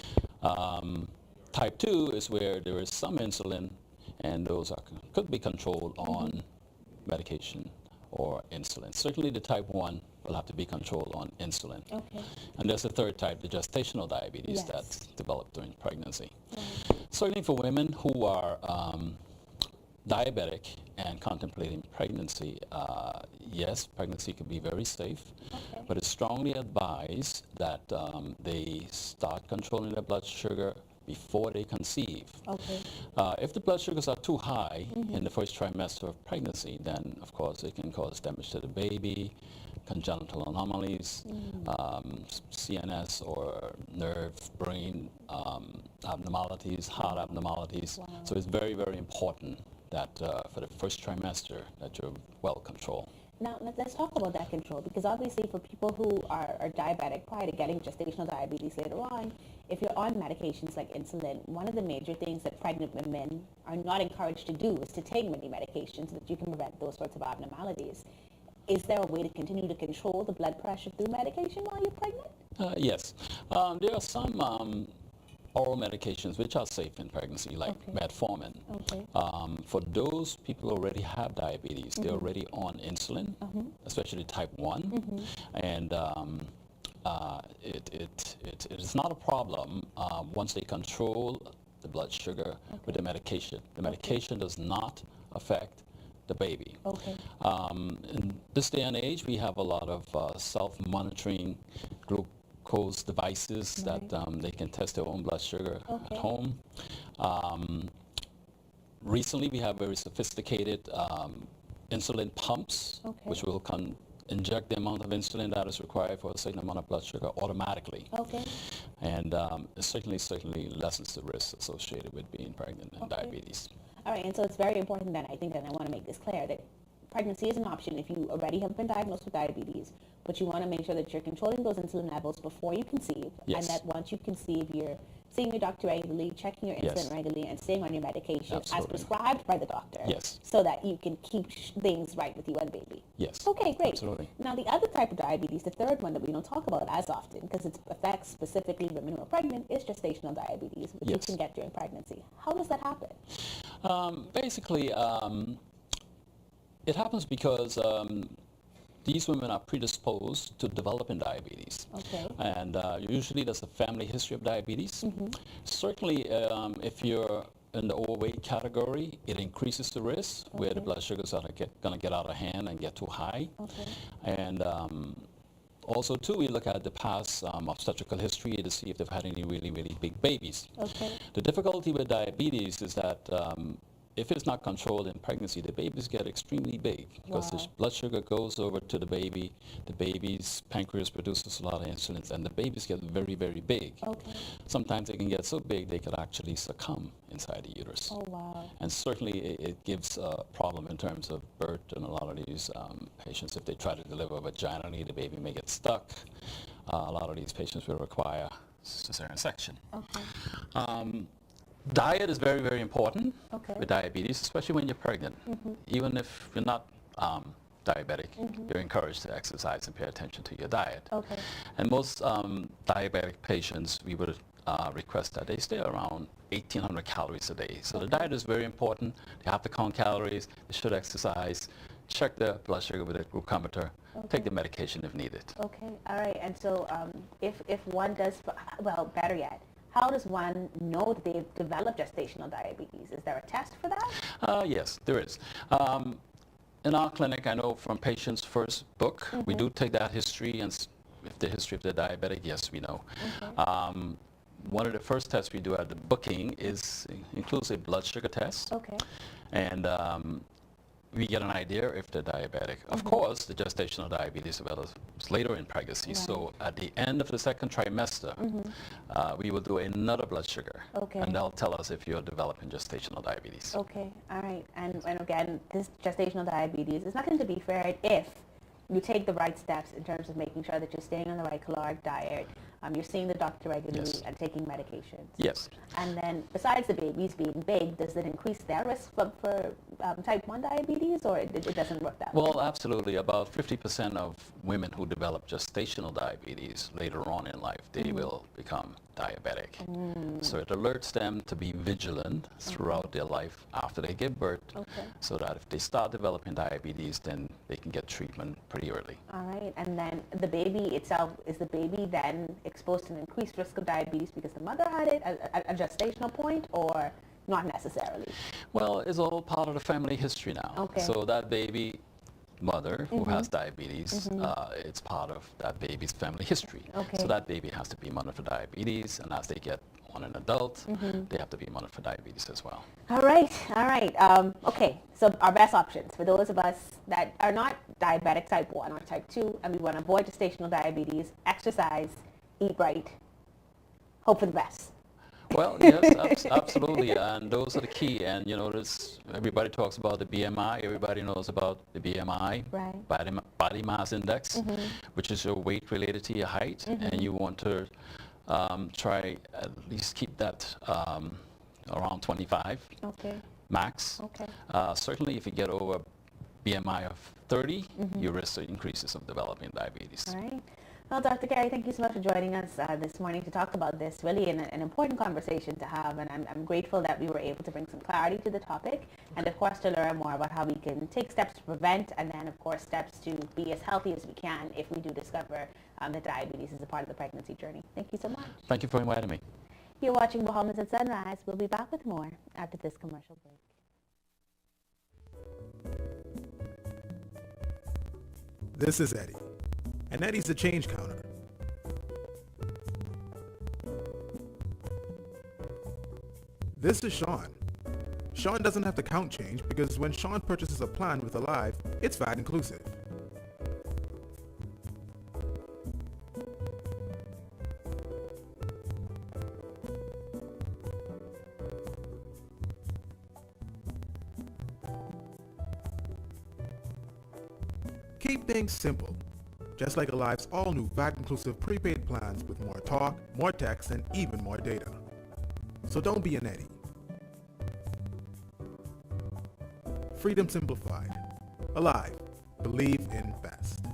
Type 2 is where there is some insulin, and those could be controlled on medication or insulin. Certainly the type 1 will have to be controlled on insulin. Okay. And there's a third type, the gestational diabetes, that's developed during pregnancy. Certainly for women who are diabetic and contemplating pregnancy, yes, pregnancy can be very safe, but it's strongly advised that they start controlling their blood sugar before they conceive. Okay. If the blood sugars are too high in the first trimester of pregnancy, then of course it can cause damage to the baby, congenital anomalies, CNS or nerve, brain abnormalities, heart abnormalities. So it's very, very important that for the first trimester that you're well controlled. Now, let's talk about that control, because obviously for people who are diabetic prior to getting gestational diabetes later on, if you're on medications like insulin, one of the major things that pregnant women are not encouraged to do is to take many medications so that you can prevent those sorts of abnormalities. Is there a way to continue to control the blood pressure through medication while you're pregnant? Yes. There are some oral medications which are safe in pregnancy, like metformin. For those people who already have diabetes, they're already on insulin, especially type 1, and it is not a problem once they control the blood sugar with the medication. The medication does not affect the baby. In this day and age, we have a lot of self-monitoring glucose devices that they can test their own blood sugar at home. Recently, we have very sophisticated insulin pumps, which will inject the amount of insulin that is required for a certain amount of blood sugar automatically. And it certainly lessens the risk associated with being pregnant and diabetes. All right, and so it's very important then, I think, that I want to make this clear, that pregnancy is an option if you already have been diagnosed with diabetes, but you want to make sure that you're controlling those insulin levels before you conceive, and that once you conceive, you're seeing your doctor regularly, checking your insulin regularly, and staying on your medication as prescribed by the doctor, so that you can keep things right with you and baby. Yes. Okay, great. Absolutely. Now, the other type of diabetes, the third one that we don't talk about as often, because it affects specifically women who are pregnant, is gestational diabetes, which you can get during pregnancy. How does that happen? Basically, it happens because these women are predisposed to developing diabetes. Okay. And usually there's a family history of diabetes. Certainly, if you're in the overweight category, it increases the risk where the blood sugars are going to get out of hand and get too high. And also, too, we look at the past obstetrical history to see if they've had any really, really big babies. The difficulty with diabetes is that if it's not controlled in pregnancy, the babies get extremely big because the blood sugar goes over to the baby's pancreas produces a lot of insulin, and the babies get very, very big. Sometimes they can get so big they could actually succumb inside the uterus. And certainly it gives a problem in terms of birth, and a lot of these patients, if they try to deliver vaginally, the baby may get stuck. A lot of these patients will require cesarean section. Diet is very, very important with diabetes, especially when you're pregnant. Even if you're not diabetic, you're encouraged to exercise and pay attention to your diet. And most diabetic patients, we would request that they stay around 1,800 calories a day. So the diet is very important. They have to count calories, they should exercise, check their blood sugar with a glucometer, take the medication if needed. Okay, all right. And so if one does, well, better yet, how does one know that they've developed gestational diabetes? Is there a test for that? Yes, there is. In our clinic, I know from patients' first book, we do take that history, and if the history of the diabetic, yes, we know. One of the first tests we do at the booking includes a blood sugar test. And we get an idea if they're diabetic. Of course, the gestational diabetes develops later in pregnancy. So at the end of the second trimester, we will do another blood sugar. And they'll tell us if you're developing gestational diabetes. Okay, all right. And again, this gestational diabetes is not going to be fair if you take the right steps in terms of making sure that you're staying on the right caloric diet, you're seeing the doctor regularly and taking medications. Yes. And then besides the babies being big, does it increase their risk for type 1 diabetes, or it doesn't work that way? Well, absolutely. About 50% of women who develop gestational diabetes later on in life, they will become diabetic. So it alerts them to be vigilant throughout their life after they give birth, so that if they start developing diabetes, then they can get treatment pretty early. All right. And then the baby itself, is the baby then exposed to an increased risk of diabetes because the mother had it at a gestational point, or not necessarily? Well, it's all part of the family history now. So that baby mother who has diabetes, it's part of that baby's family history. So that baby has to be monitored for diabetes, and as they get on an adult, they have to be monitored for diabetes as well. All right, all right. Okay, so our best options for those of us that are not diabetic type 1 or type 2, and we want to avoid gestational diabetes: exercise, eat right, hope for the best. Well, yes, absolutely, and those are the key. And you know, everybody talks about the BMI. Everybody knows about the BMI, body mass index, which is your weight related to your height, and you want to try at least keep that around 25 max. Certainly, if you get over BMI of 30, your risk increases of developing diabetes. All right. Well, Dr. Gary, thank you so much for joining us this morning to talk about this. Really an important conversation to have, and I'm grateful that we were able to bring some clarity to the topic, and of course to learn more about how we can take steps to prevent, and then of course steps to be as healthy as we can if we do discover that diabetes is a part of the pregnancy journey. Thank you so much. Thank you for inviting me. You're watching Bahamas at Sunrise. We'll be back with more after this commercial break. This is Eddie, and Eddie's the change counter. This is Sean. Sean doesn't have to count change because when Sean purchases a plan with Alive, it's VAT inclusive. Keep things simple. Just like Alive's all-new VAT-inclusive prepaid plans with more talk, more text, and even more data. So don't be an Eddie. Freedom simplified. Alive. Believe in best.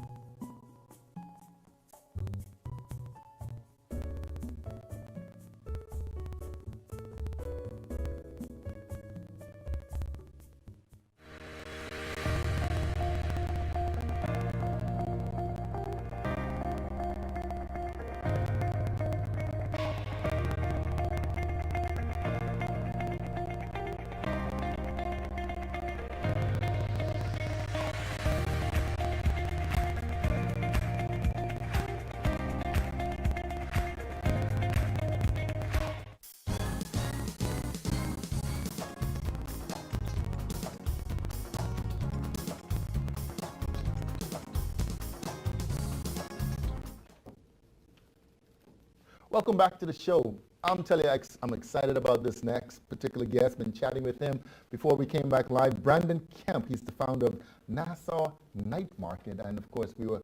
Welcome back to the show. I'm telling you, I'm excited about this next particular guest. Been chatting with him before we came back live. Brandon Kemp, he's the founder of Nassau Night Market. And of course, we were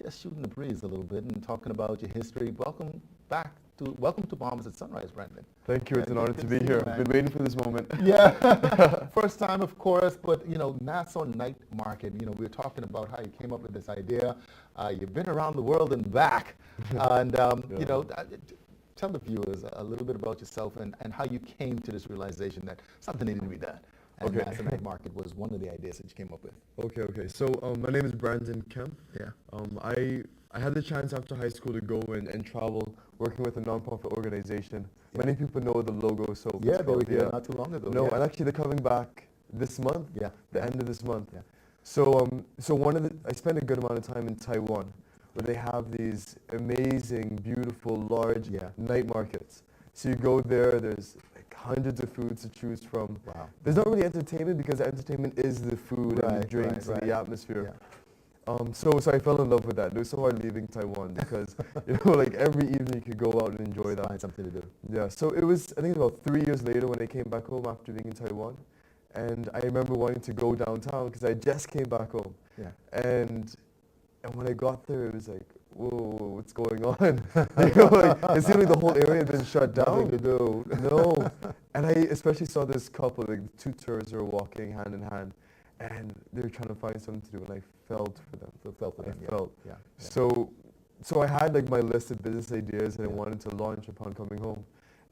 just shooting the breeze a little bit and talking about your history. Welcome to Bahamas at Sunrise, Brandon. Thank you. It's an honor to be here. I've been waiting for this moment. Yeah. First time, of course, but, Nassau Night Market, we were talking about how you came up with this idea. You've been around the world and back. And, tell the viewers a little bit about yourself and how you came to this realization that something needed to be done. And Nassau Night Market was one of the ideas that you came up with. Okay. So my name is Brandon Kemp. Yeah. I had the chance after high school to go and travel working with a non-profit organization. Yeah. Many people know the logo. So yeah, they were here not too long ago. No, and actually they're coming back this month. Yeah. The end of this month. Yeah. So I spent a good amount of time in Taiwan, where they have these amazing, beautiful, large night markets. So you go there, there's like hundreds of foods to choose from. Wow. There's not really entertainment because the entertainment is the food and the drinks and the atmosphere. Yeah. So I fell in love with that. It was so hard leaving Taiwan because, like every evening you could go out and enjoy that. Find something to do. Yeah, so it was, I think about 3 years later when I came back home after being in Taiwan. And I remember wanting to go downtown because I just came back home. Yeah. And when I got there, it was like, whoa, what's going on? It seemed like the whole area had been shut down. Nothing to do. No. And I especially saw this couple, like two tourists were walking hand in hand, and they were trying to find something to do, and I felt for them. Yeah. So I had like my list of business ideas, and I wanted to launch upon coming home.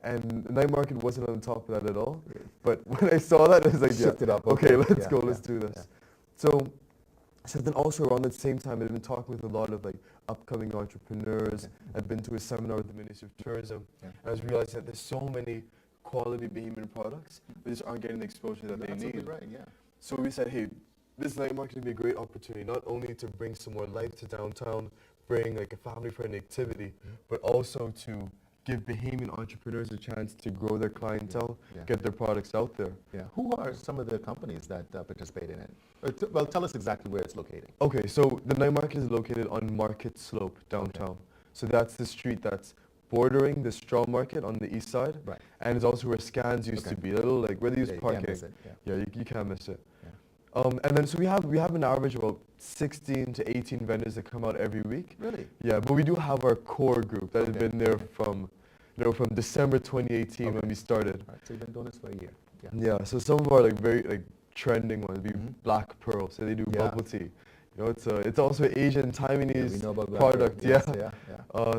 And the night market wasn't on top of that at all. Yeah. But when I saw that, I was like, shift it up. Okay, let's go, let's do this. Yeah. So then also around the same time, I'd been talking with a lot of like upcoming entrepreneurs. I'd been to a seminar with the Ministry of Tourism. And I was realizing that there's so many quality Bahamian products, but just aren't getting the exposure that they need. Right, yeah. So we said, hey, this night market would be a great opportunity, not only to bring some more life to downtown, bring like a family-friendly activity, but also to give Bahamian entrepreneurs a chance to grow their clientele, get their products out there. Yeah. Who are some of the companies that participate in it? Well, tell us exactly where it's located. Okay, so the night market is located on Market Slope downtown. Okay. So that's the street that's bordering the Straw Market on the east side. Right. And it's also where Scans used to be, a little like where they use parking. You can't miss it. Yeah, you can't miss it. Yeah. And then so we have an average of about 16 to 18 vendors that come out every week. Really? Yeah, but we do have our core group that has been there from December 2018 when we started. Right, so you've been doing this for a year. Yeah, so some of our like very like trending ones would be Black Pearl, so they do bubble tea. It's also an Asian Taiwanese product.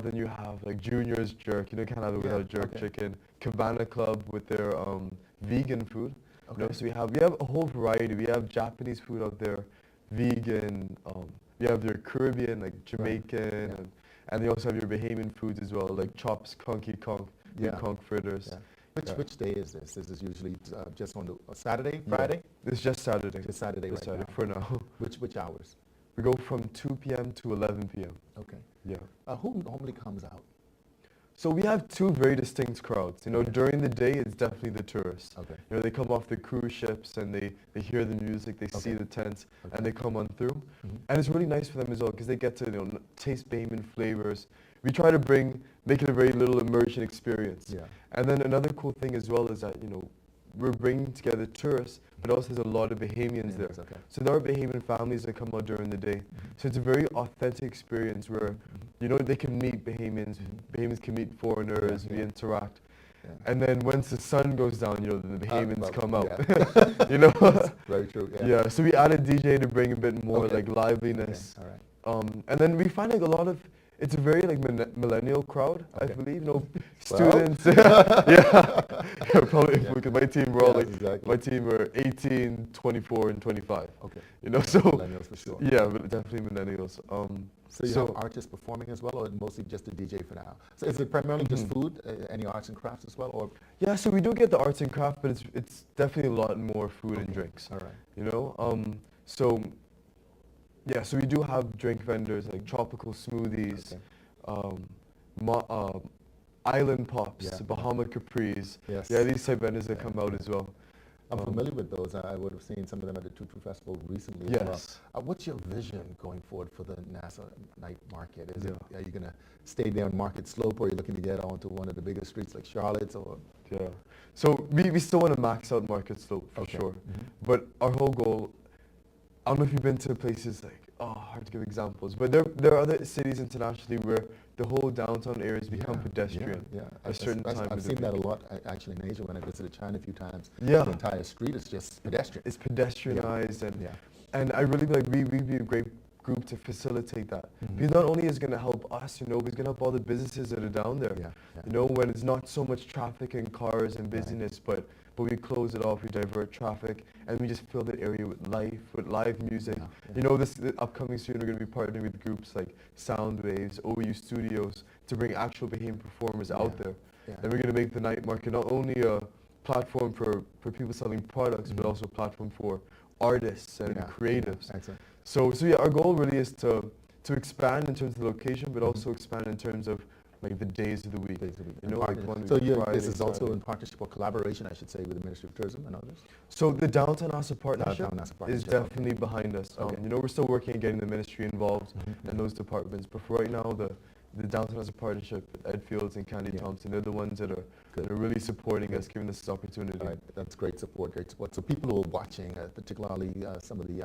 Then you have like Junior's Jerk. You can't have it without jerk chicken. Cabana Club with their vegan food. So we have a whole variety. We have Japanese food out there, vegan. We have their Caribbean, like Jamaican, and they also have your Bahamian foods as well, like chops, conky conk, conch fritters. Yeah. Which day is this? Is this usually just on the Saturday, Friday? It's just Saturday. Just Saturday just right Saturday now. For now. Which hours? We go from 2 p.m. to 11 p.m. Okay. Yeah. Who normally comes out? So we have two very distinct crowds. During the day, it's definitely the tourists. Okay. They come off the cruise ships and they hear the music, they see the tents, and they come on through. And it's really nice for them as well because they get to taste Bahamian flavors. We try to make it a very little immersion experience. Yeah. And then another cool thing as well is that we're bringing together tourists, but also there's a lot of Bahamians there. Okay. So there are Bahamian families that come out during the day. So it's a very authentic experience where, you know, they can meet Bahamians, Bahamians can meet foreigners, we interact. And then once the sun goes down, you know, the Bahamians come out. You know? Very true. Yeah. So we added DJ to bring a bit more like liveliness. Okay. All right. And then we find like a lot of, it's a very like millennial crowd, I believe. You know, students. Yeah, probably. Because my team were all like, my team were 18, 24, and 25. Okay. You know, so millennials for sure. Yeah, but definitely millennials. So you have artists performing as well, or mostly just a DJ for now? So is it primarily just food, any arts and crafts as well, or? Yeah, so we do get the arts and craft, but it's definitely a lot more food and drinks. All right. You know, so yeah, so we do have drink vendors like tropical smoothies, island pops, Bahama Capris. Yes. Yeah, these type vendors that come out as well. I'm familiar with those. I would have seen some of them at the Tutu Festival recently as well. What's your vision going forward for the NASA Night Market? Is it, are you going to stay there on Market Slope, or are you looking to get onto one of the bigger streets like Charlotte's? Or? Yeah. So we still want to max out Market Slope for sure. But our whole goal, I don't know if you've been to places like, hard to give examples, but there are other cities internationally where the whole downtown areas become pedestrian at a certain time. I've seen that a lot actually in Asia when I visited China a few times. Yeah. The entire street is just pedestrian. It's pedestrianized, and I really like we'd be a great group to facilitate that. Because not only is it going to help us, you know, but it's going to help all the businesses that are down there. You know, when it's not so much traffic and cars and busyness, but we close it off, we divert traffic, and we just fill the area with life, with live music. You know, the upcoming soon we're going to be partnering with groups like Sound Waves, OU Studios, to bring actual Bahamian performers out there. And we're going to make the night market not only a platform for people selling products, but also a platform for artists and creatives. So yeah, our goal really is to expand in terms of the location, but also expand in terms of like the days of the week. You know, like so this is also in partnership or collaboration, I should say, with the Ministry of Tourism and others? So the Downtown NASA partnership is definitely behind us. You know, we're still working on getting the ministry involved and those departments, but for right now, the Downtown NASA partnership, Ed Fields and Candy Thompson, they're the ones that are really supporting us, giving us this opportunity. All right. That's great support, great support. So people who are watching, particularly some of the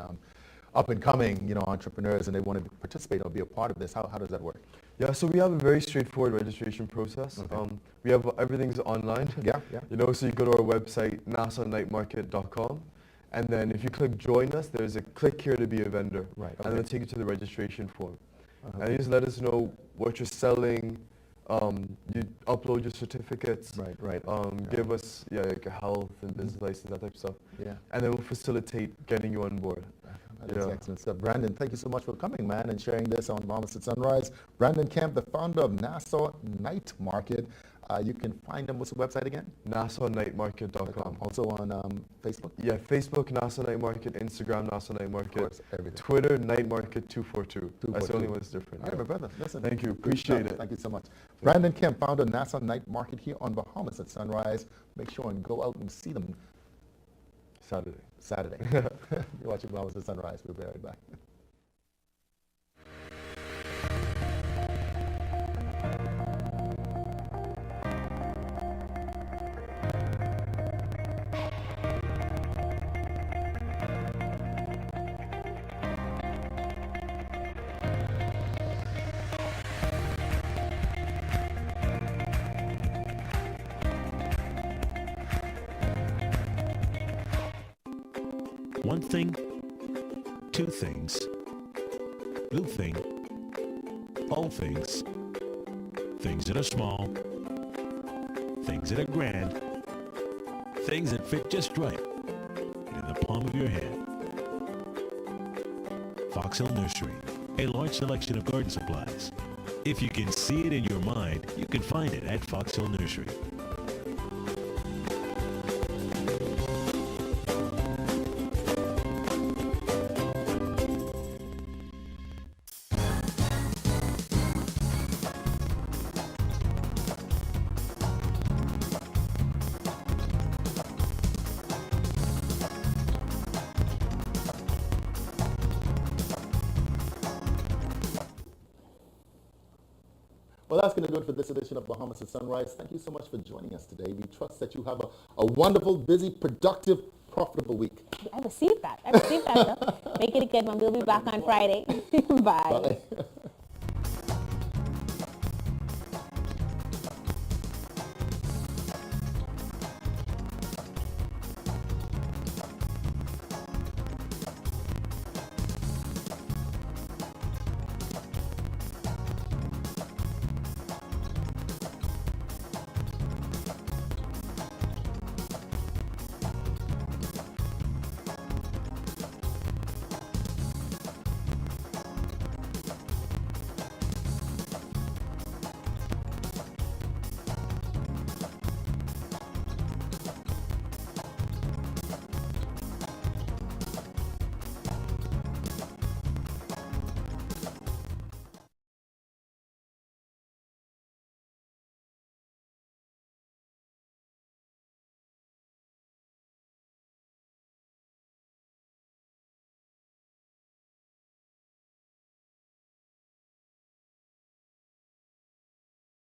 up and coming, you know, entrepreneurs, and they want to participate or be a part of this, how does that work? Yeah, so we have a very straightforward registration process. We have everything's online. You know, so you go to our website, nasanightmarket.com, and then if you click join us, there's a click here to be a vendor. And it'll take you to the registration form. And you just let us know what you're selling. You upload your certificates. Give us like a health and business license, that type of stuff. And then we'll facilitate getting you on board. That's excellent stuff. Brandon, thank you so much for coming, man, and sharing this on Bahamas at Sunrise. Brandon Kemp, the founder of Nassau Night Market. You can find them. What's the website again? NassauNightMarket.com. Also on Facebook? Yeah, Facebook, Nassau Night Market, Instagram, Nassau Night Market. Of course, everything. Twitter, Night Market 242. That's the only one that's different. All right, my brother. Listen. Thank you. Appreciate it. Thank you so much. Brandon Kemp, founder of Nassau Night Market here on Bahamas at Sunrise. Make sure and go out and see them. Saturday. You're watching Bahamas at Sunrise. We'll be right back. One thing, two things, blue thing, all things, things that are small, things that are grand, things that fit just right in the palm of your hand. Fox Hill Nursery, a large selection of garden supplies. If you can see it in your mind, you can find it at Fox Hill Nursery. Well, that's going to do it for this edition of Bahamas at Sunrise. Thank you so much for joining us today. We trust that you have a wonderful, busy, productive, profitable week. I received that. Make it a good one. We'll be back on Friday. Bye. Bye.